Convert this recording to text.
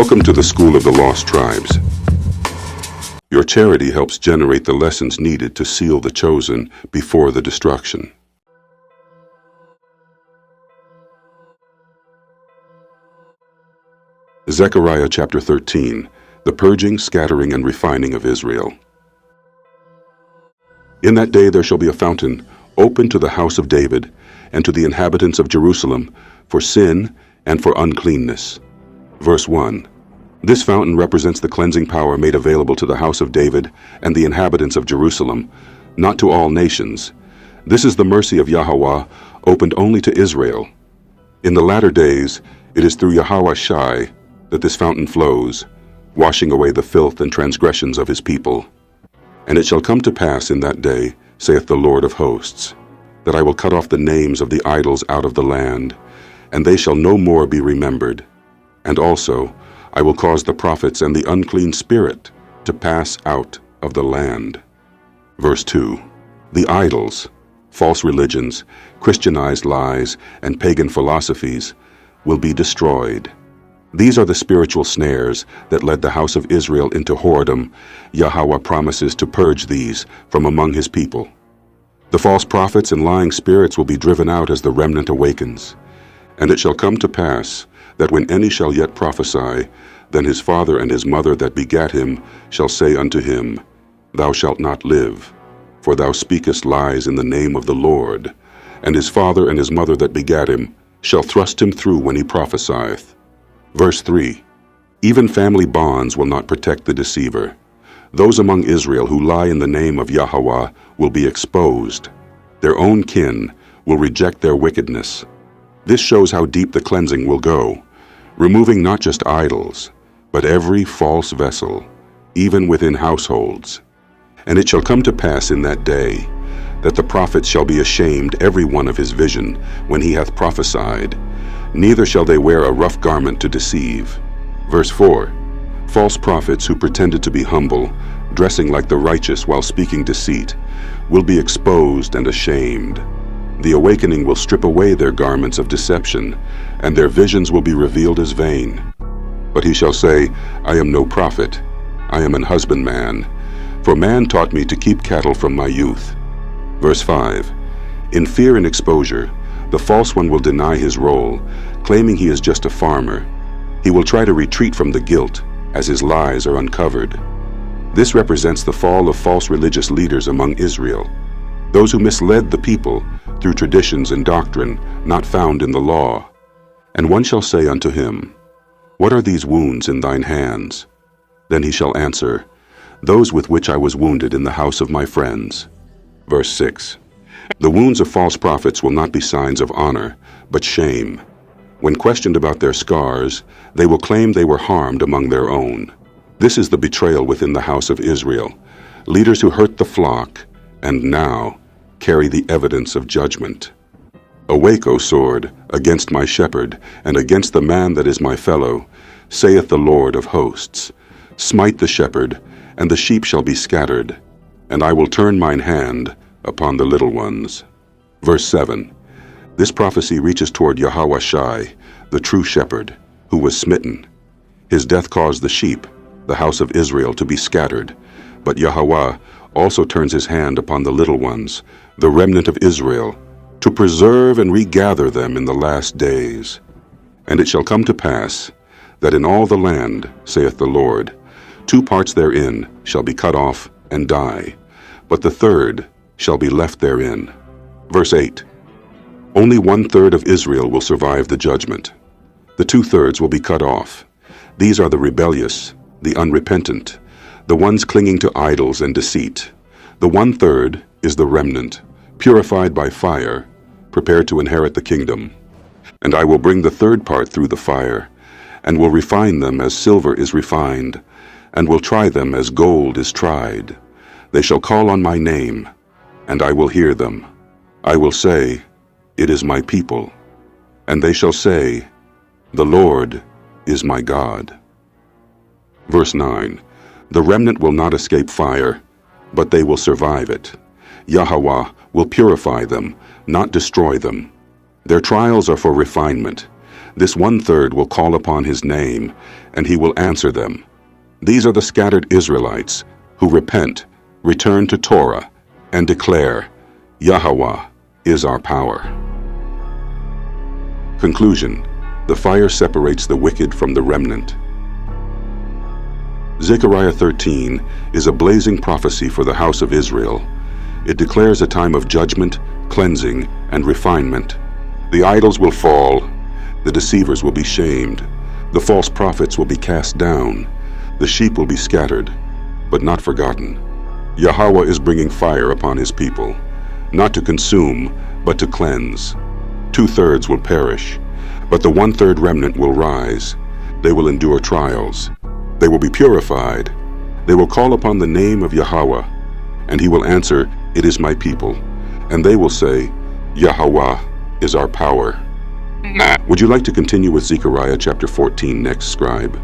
Welcome to the School of the Lost Tribes. Your charity helps generate the lessons needed to seal the chosen before the destruction. Zechariah chapter 13, the purging, scattering, and refining of Israel. In that day there shall be a fountain open to the house of David and to the inhabitants of Jerusalem for sin and for uncleanness. Verse 1. This fountain represents the cleansing power made available to the house of David and the inhabitants of Jerusalem, not to all nations. This is the mercy of Yahweh, opened only to Israel. In the latter days, it is through Yahweh Shai that this fountain flows, washing away the filth and transgressions of his people. And it shall come to pass in that day, saith the Lord of hosts, that I will cut off the names of the idols out of the land, and they shall no more be remembered. And also I will cause the prophets and the unclean spirit to pass out of the land. Verse 2. The idols, false religions, Christianized lies, and pagan philosophies will be destroyed. These are the spiritual snares that led the house of Israel into whoredom. Yahweh promises to purge these from among his people. The false prophets and lying spirits will be driven out as the remnant awakens. And it shall come to pass that when any shall yet prophesy, then his father and his mother that begat him shall say unto him, Thou shalt not live, for thou speakest lies in the name of the Lord. And his father and his mother that begat him shall thrust him through when he prophesieth. Verse 3. Even family bonds will not protect the deceiver. Those among Israel who lie in the name of Yahweh will be exposed. Their own kin will reject their wickedness. This shows how deep the cleansing will go, removing not just idols, but every false vessel, even within households. And it shall come to pass in that day, that the prophets shall be ashamed every one of his vision when he hath prophesied, neither shall they wear a rough garment to deceive. Verse 4. False prophets who pretended to be humble, dressing like the righteous while speaking deceit, will be exposed and ashamed. The awakening will strip away their garments of deception, and their visions will be revealed as vain. But he shall say, I am no prophet, I am an husbandman, for man taught me to keep cattle from my youth. Verse 5. In fear and exposure, the false one will deny his role, claiming he is just a farmer. He will try to retreat from the guilt as his lies are uncovered. This represents the fall of false religious leaders among Israel, those who misled the people through traditions and doctrine not found in the law. And one shall say unto him, What are these wounds in thine hands? Then he shall answer, Those with which I was wounded in the house of my friends. Verse 6. The wounds of false prophets will not be signs of honor, but shame. When questioned about their scars, they will claim they were harmed among their own. This is the betrayal within the house of Israel, leaders who hurt the flock, and now carry the evidence of judgment. Awake, O sword, against my shepherd, and against the man that is my fellow, saith the Lord of hosts. Smite the shepherd, and the sheep shall be scattered, and I will turn mine hand upon the little ones. Verse 7. This prophecy reaches toward Yahweh Shai, the true shepherd, who was smitten. His death caused the sheep, the house of Israel, to be scattered, but Yahweh also turns his hand upon the little ones, the remnant of Israel, to preserve and regather them in the last days. And it shall come to pass, that in all the land, saith the Lord, 2 parts therein shall be cut off and die, but the third shall be left therein. Verse 8. Only 1/3 of Israel will survive the judgment. The 2/3 will be cut off. These are the rebellious, the unrepentant, the ones clinging to idols and deceit. The 1/3 is the remnant, purified by fire, prepared to inherit the kingdom. And I will bring the 3rd part through the fire, and will refine them as silver is refined, and will try them as gold is tried. They shall call on my name, and I will hear them. I will say, It is my people. And they shall say, The Lord is my God. Verse 9. The remnant will not escape fire, but they will survive it. Yahweh will purify them, not destroy them. Their trials are for refinement. This one-third will call upon his name, and he will answer them. These are the scattered Israelites who repent, return to Torah, and declare, Yahweh is our power. Conclusion: the fire separates the wicked from the remnant. Zechariah 13 is a blazing prophecy for the house of Israel. It declares a time of judgment, cleansing, and refinement. The idols will fall, the deceivers will be shamed, the false prophets will be cast down, the sheep will be scattered, but not forgotten. Yahweh is bringing fire upon his people, not to consume, but to cleanse. 2/3 will perish, but the 1/3 remnant will rise. They will endure trials. They will be purified. They will call upon the name of Yahweh, and he will answer, It is my people. And they will say, Yahweh is our power. Would you like to continue with Zechariah chapter 14 next, scribe?